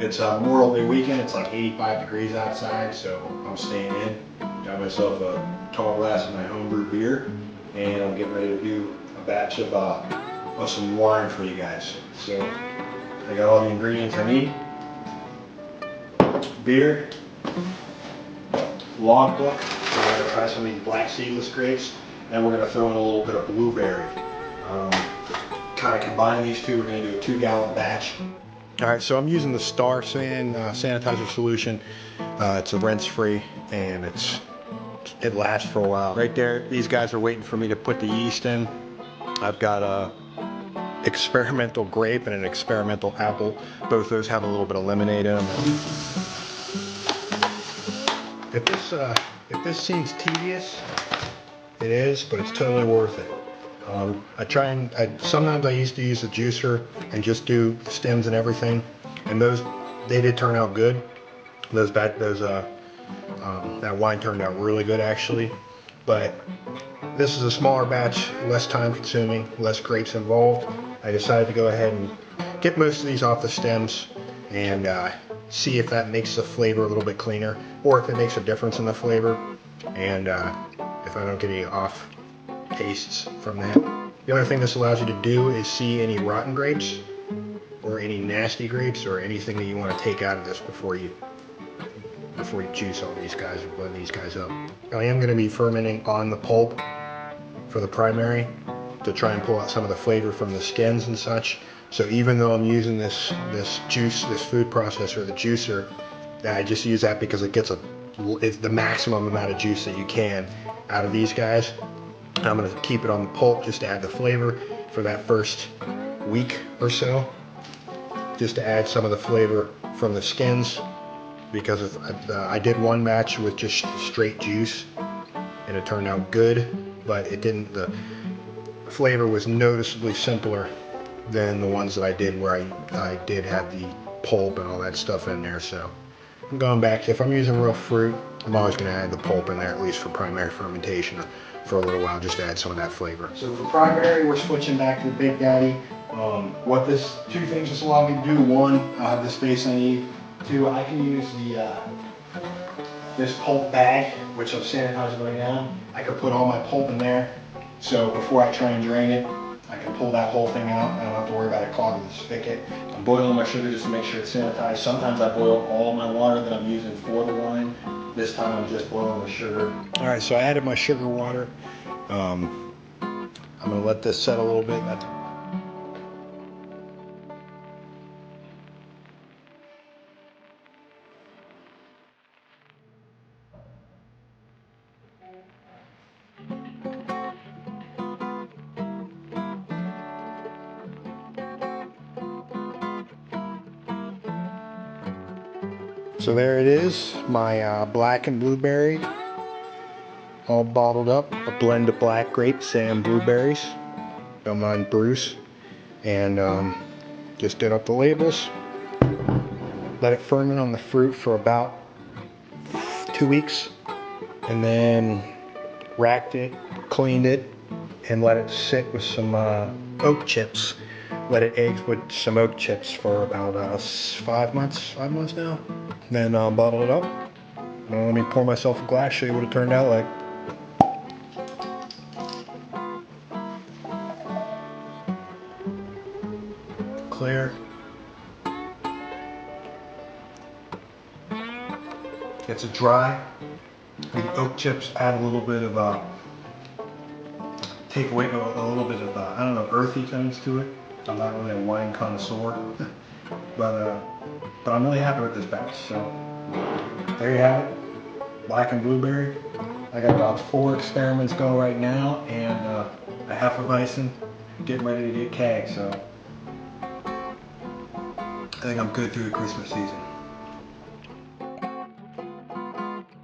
It's Memorial Day weekend. It's like 85 degrees outside, so I'm staying in. Got myself a tall glass of my homebrew beer, and I'm getting ready to do a batch of some wine for you guys. So I got all the ingredients I need. Beer, logbook. We're gonna try some of these black seedless grapes, and we're gonna throw in a little bit of blueberry. Kind of combining these two, we're gonna do a 2-gallon batch. All right, so I'm using the Star San sanitizer solution. It's a rinse-free, and it lasts for a while. Right there, these guys are waiting for me to put the yeast in. I've got a experimental grape and an experimental apple. Both those have a little bit of lemonade in them. If this seems tedious, it is, but it's totally worth it. Sometimes I used to use a juicer and just do stems and everything, and they did turn out good. That wine turned out really good actually, but this is a smaller batch, less time consuming, less grapes involved. I decided to go ahead and get most of these off the stems and see if that makes the flavor a little bit cleaner, or if it makes a difference in the flavor, and if I don't get any off tastes from that. The other thing this allows you to do is see any rotten grapes or any nasty grapes or anything that you want to take out of this before you juice all these guys or blend these guys up. I am going to be fermenting on the pulp for the primary to try and pull out some of the flavor from the skins and such. So even though I'm using this food processor, the juicer, I just use that because it's the maximum amount of juice that you can out of these guys. I'm going to keep it on the pulp just to add the flavor for that first week or so, just to add some of the flavor from the skins, because I did one batch with just straight juice and it turned out good, but the flavor was noticeably simpler than the ones that I did where I did have the pulp and all that stuff in there. So I'm going back. If I'm using real fruit, I'm always going to add the pulp in there, at least for primary fermentation, for a little while, just to add some of that flavor. So for primary, we're switching back to the Big Daddy. Two things this allows me to do. One, I'll have the space I need. Two, I can use this pulp bag, which I'm sanitizing right now. I can put all my pulp in there, so before I try and drain it, I can pull that whole thing out. I don't have to worry about it clogging the spigot. I'm boiling my sugar just to make sure it's sanitized. Sometimes I boil all my water that I'm using for the wine. This time I'm just boiling the sugar. All right, so I added my sugar water. I'm gonna let this set a little bit. So there it is, my black and blueberry, all bottled up. A blend of black grapes and blueberries. Don't mind Bruce. And just did up the labels. Let it ferment on the fruit for about 2 weeks. And then racked it, cleaned it, and let it sit with some oak chips. Let it age with some oak chips for about 5 months now. Then bottle it up. Let me pour myself a glass, show you what it turned out like. Clear. It's a dry. The oak chips add a little bit of take away a little bit of I don't know, earthy tones to it. I'm not really a wine connoisseur, but I'm really happy with this batch. So there you have it, black and blueberry. I got about 4 experiments going right now, and a half a bison getting ready to get kegged. So I think I'm good through the Christmas season.